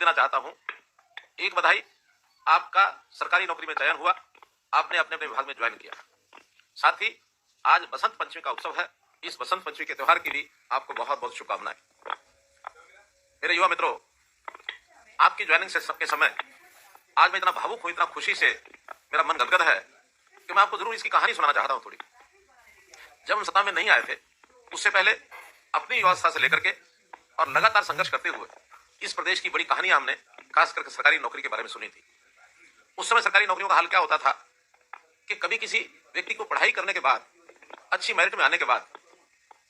देना चाहता हूं। एक बधाई, आपका सरकारी नौकरी में चयन हुआ, आपने अपने अपने विभाग में ज्वाइन किया। साथ ही आज बसंत पंचमी का उत्सव है। इस बसंत पंचमी के त्योहार की भी आपको बहुत बहुत शुभकामनाएं। मेरे युवा मित्रों, आपकी ज्वाइनिंग से के समय आज मैं इतना भावुक हूं, इतना खुशी से मेरा मन गदगद है कि मैं आपको जरूर इसकी कहानी सुनाना चाहता हूं थोड़ी। जब हम सत्ता में नहीं आए थे, उससे पहले अपनी युवावस्था से लेकर के और लगातार संघर्ष करते हुए इस प्रदेश की बड़ी कहानियां हमने खास करके सरकारी नौकरी के बारे में सुनी थी। उस समय सरकारी नौकरियों का हाल क्या होता था कि कभी किसी व्यक्ति को पढ़ाई करने के बाद, अच्छी मेरिट में आने के बाद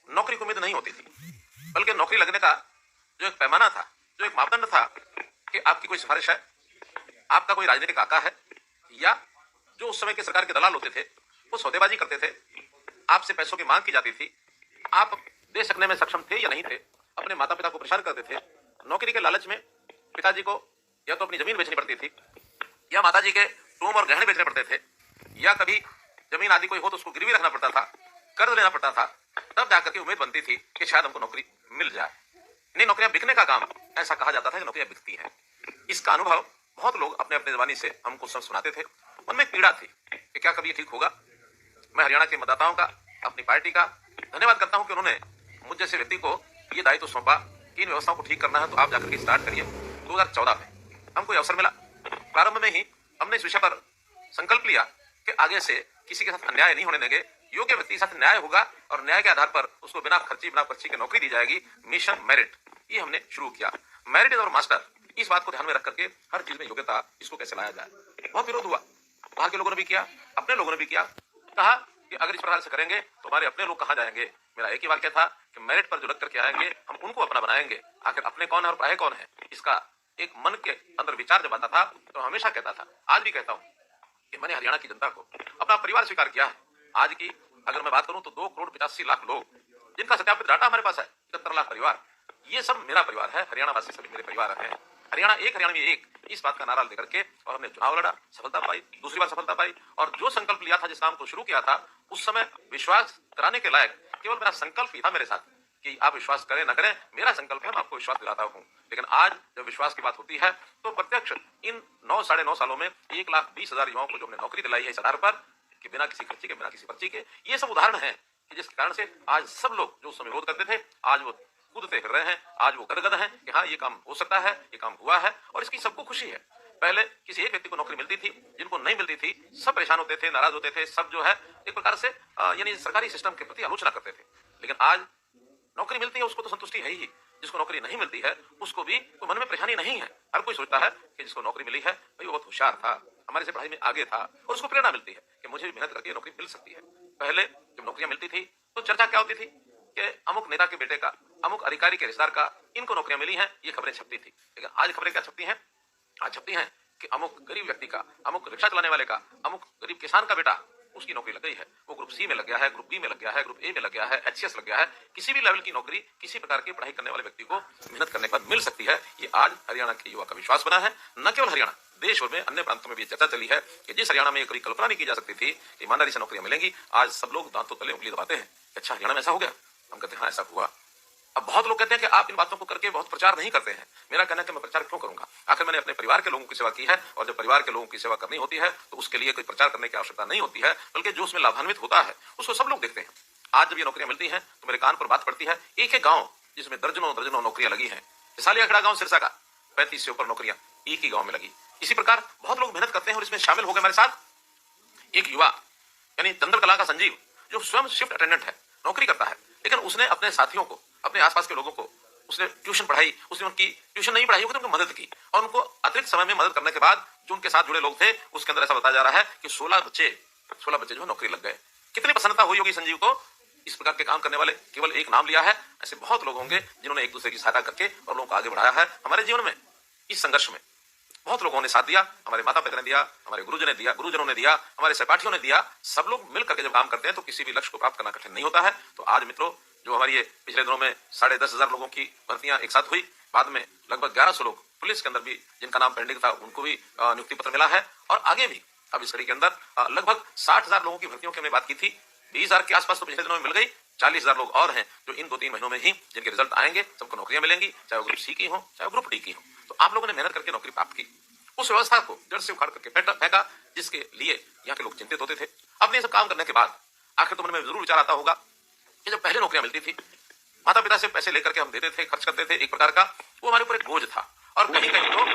नौकरी की उम्मीद नहीं होती थी, बल्कि नौकरी लगने का जो एक पैमाना था, जो एक मापदंड था कि आपकी कोई सिफारिश है, आपका कोई राजनीतिक आका है, या जो उस समय के सरकार के दलाल होते थे वो सौदेबाजी करते थे, आपसे पैसों की मांग की जाती थी, आप दे सकने में सक्षम थे या नहीं थे, अपने माता पिता को परेशान करते थे। नौकरी के लालच में पिताजी को या तो अपनी जमीन बेचनी पड़ती थी, या माताजी के टूम और गहने बेचने पड़ते थे, या कभी जमीन आदि कोई हो तो उसको गिरवी रखना पड़ता था, कर्ज लेना पड़ता था, तब जाकर के उम्मीद बनती थी कि शायद हमको नौकरी मिल जाए। नहीं, नौकरियां बिकने का काम, ऐसा कहा जाता था कि नौकरियां बिकती हैं। इसका अनुभव बहुत लोग अपने अपने जबानी से हमको सुनाते थे। उनमें पीड़ा थी कि क्या कभी ये ठीक होगा। मैं हरियाणा के मतदाताओं का, अपनी पार्टी का धन्यवाद करता हूं कि उन्होंने मुझ जैसे व्यक्ति को ये दायित्व सौंपा कि इन व्यवस्थाओं को ठीक करना है तो आप जाकर के स्टार्ट करिए। 2014 में हमको ये अवसर मिला। प्रारंभ में ही हमने इस विषय पर संकल्प लिया कि आगे से किसी के साथ अन्याय नहीं होने देंगे, योग्य व्यक्ति के साथ न्याय होगा और न्याय के आधार पर उसको बिना खर्ची बिना पर्ची की नौकरी दी जाएगी। मिशन मेरिट, ये हमने शुरू किया। मेरिट और मास्टर, इस बात को ध्यान में रख करके हर चीज में योग्यता, इसको कैसे लाया जाए। बहुत विरोध हुआ, बाहर के लोगों ने भी किया, अपने लोगों ने भी किया। कहा कि अगर इस प्रकार से करेंगे तो हमारे अपने लोग कहां जाएंगे। मेरा एक ही वाक्य था कि मेरिट पर जो लग करके आएंगे हम उनको अपना बनाएंगे। आखिर अपने कौन है और पराये कौन है, इसका एक मन के अंदर विचार जब आता था तो हमेशा कहता था, आज भी कहता हूं कि मैंने हरियाणा की जनता को अपना परिवार स्वीकार किया है। आज की अगर मैं बात करूं तो 2,85,00,000 लोग, जिनका सत्यापित डाटा हमारे पास है, 71 लाख परिवार, ये सब मेरा परिवार है। हरियाणा वासी सभी मेरे परिवार हैं। हरियाणा एक, हरियाणा में एक, इस बात का नारा लेकर के और हमने चुनाव लड़ा, सफलता पाई, दूसरी बार सफलता पाई। और जो संकल्प लिया था, जिस काम को शुरू किया था, उस समय विश्वास कराने के लायक केवल मेरा संकल्प ही था मेरे साथ कि आप विश्वास करें न करें, मेरा संकल्प है, मैं आपको विश्वास दिलाता हूं। लेकिन आज जब विश्वास की बात होती है तो प्रत्यक्ष इन 9-9.5 सालों में 1,20,000 युवाओं को जो हमने नौकरी दिलाई है इस आधार पर कि बिना किसी खर्ची के, बिना किसी पर्ची के, ये सब उदाहरण है कि जिस कारण से आज सब लोग जो उस समय विरोध करते थे, आज वो कूदते फिर रहे हैं, आज वो गदगद हैं कि हाँ ये काम हो सकता है, ये काम हुआ है और इसकी सबको खुशी है। पहले किसी एक व्यक्ति को नौकरी मिलती थी, जिनको नहीं मिलती थी सब परेशान होते थे, नाराज होते थे, सब जो है एक प्रकार से यानी सरकारी सिस्टम के प्रति आलोचना करते थे। लेकिन आज नौकरी मिलती है उसको तो संतुष्टि है ही, जिसको नौकरी नहीं मिलती है उसको भी तो मन में परेशानी नहीं है। हर कोई सोचता है कि जिसको नौकरी मिली है भाई वो बहुत होशियार था, हमारे से पढ़ाई में आगे था, और उसको प्रेरणा मिलती है कि मुझे भी मेहनत करके नौकरी मिल सकती है। पहले जब नौकरियां मिलती थी तो चर्चा क्या होती थी कि अमुक नेता के बेटे का, अमुक अधिकारी के रिश्तेदार का, इनको नौकरियां मिली हैं, ये खबरें छपती थी। लेकिन आज खबरें क्या छपती हैं? आज छपती हैं कि अमुक गरीब व्यक्ति का, अमुक रिक्शा चलाने वाले का, अमुक गरीब किसान का बेटा, उसकी नौकरी लग गई है, वो ग्रुप सी में लग गया है, ग्रुप बी में लग गया है, ग्रुप ए में लग गया है, एचसीएस लग गया है। किसी भी लेवल की नौकरी किसी प्रकार की पढ़ाई करने वाले व्यक्ति को मेहनत करने के बाद मिल सकती है। ये आज हरियाणा के युवा का विश्वास बना है। न केवल हरियाणा, देश भर में अन्य प्रांतों में भी चर्चा चली है कि जिस हरियाणा में कभी कल्पना नहीं की जा सकती थी ईमानदारी से नौकरियां मिलेंगी, आज सब लोग दांतों तले उंगली दबाते हैं। अच्छा, हरियाणा में ऐसा हो गया? हम कहते हैं हाँ ऐसा हुआ। अब बहुत लोग कहते हैं कि आप इन बातों को करके बहुत प्रचार नहीं करते हैं। मेरा कहना है कि मैं प्रचार क्यों करूंगा? आखिर मैंने अपने परिवार के लोगों की सेवा की है, और जब परिवार के लोगों की सेवा करनी होती है तो उसके लिए कोई प्रचार करने की आवश्यकता नहीं होती है, बल्कि जो उसमें लाभान्वित होता है उसको सब लोग देखते हैं। आज जब ये नौकरियां मिलती हैं तो मेरे कान पर बात पड़ती है, एक एक गांव जिसमें दर्जनों दर्जनों नौकरियां लगी हैं। सालियाखड़ा गांव सिरसा का 35 से ऊपर नौकरियां एक ही गांव में लगी। इसी प्रकार बहुत लोग मेहनत करते हैं और इसमें शामिल हो गए हमारे साथ। एक युवा यानी चंद्र कला का संजीव, जो स्वयं शिफ्ट अटेंडेंट है, नौकरी करता है, लेकिन उसने अपने साथियों को, अपने आसपास के लोगों को उसने ट्यूशन पढ़ाई, उसने उनकी ट्यूशन नहीं पढ़ाई, उनको मदद की, और उनको अतिरिक्त समय में मदद करने के बाद जो उनके साथ जुड़े लोग थे उसके अंदर ऐसा बताया जा रहा है कि 16 बच्चे जो नौकरी लग गए। कितनी प्रसन्नता हुई होगी संजीव को। इस प्रकार के काम करने वाले केवल एक नाम लिया है, ऐसे बहुत लोग होंगे जिन्होंने एक दूसरे की सहायता करके और लोगों को आगे बढ़ाया है। हमारे जीवन में इस संघर्ष में बहुत लोगों ने साथ दिया, हमारे माता पिता ने दिया, हमारे गुरुजनों ने दिया, हमारे सहपाठियों ने दिया। सब लोग मिल करके जब काम करते हैं तो किसी भी लक्ष्य को प्राप्त करना कठिन नहीं होता है। तो आज मित्रों, जो हमारी ये पिछले दिनों में 10,500 लोगों की भर्तियां एक साथ हुई, बाद में लगभग 1100 लोग पुलिस के अंदर भी जिनका नाम पेंडिंग था उनको भी नियुक्ति पत्र मिला है, और आगे भी अब इस कड़ी के अंदर लगभग 60,000 लोगों की भर्तियों की हमने बात की थी। 20,000 के आसपास तो पिछले दिनों में मिल गई, 40,000 लोग और हैं जो इन 2-3 महीनों में ही जिनके रिजल्ट आएंगे सबको नौकरियां मिलेंगी, चाहे वो ग्रुप सी की हो चाहे वो ग्रुप डी की हो। तो आप लोगों ने मेहनत करके नौकरी प्राप्त की, उस व्यवस्था को जड़ से उखाड़ करके फेंका जिसके लिए यहाँ के लोग चिंतित होते थे। अब ये सब काम करने के बाद आखिर तो मन में जरूर विचार आता होगा कि जब पहले नौकरियां मिलती थी, माता पिता से पैसे लेकर के हम देते थे, खर्च करते थे एक प्रकार का, वो हमारे ऊपर एक बोझ था और कहीं कहीं तो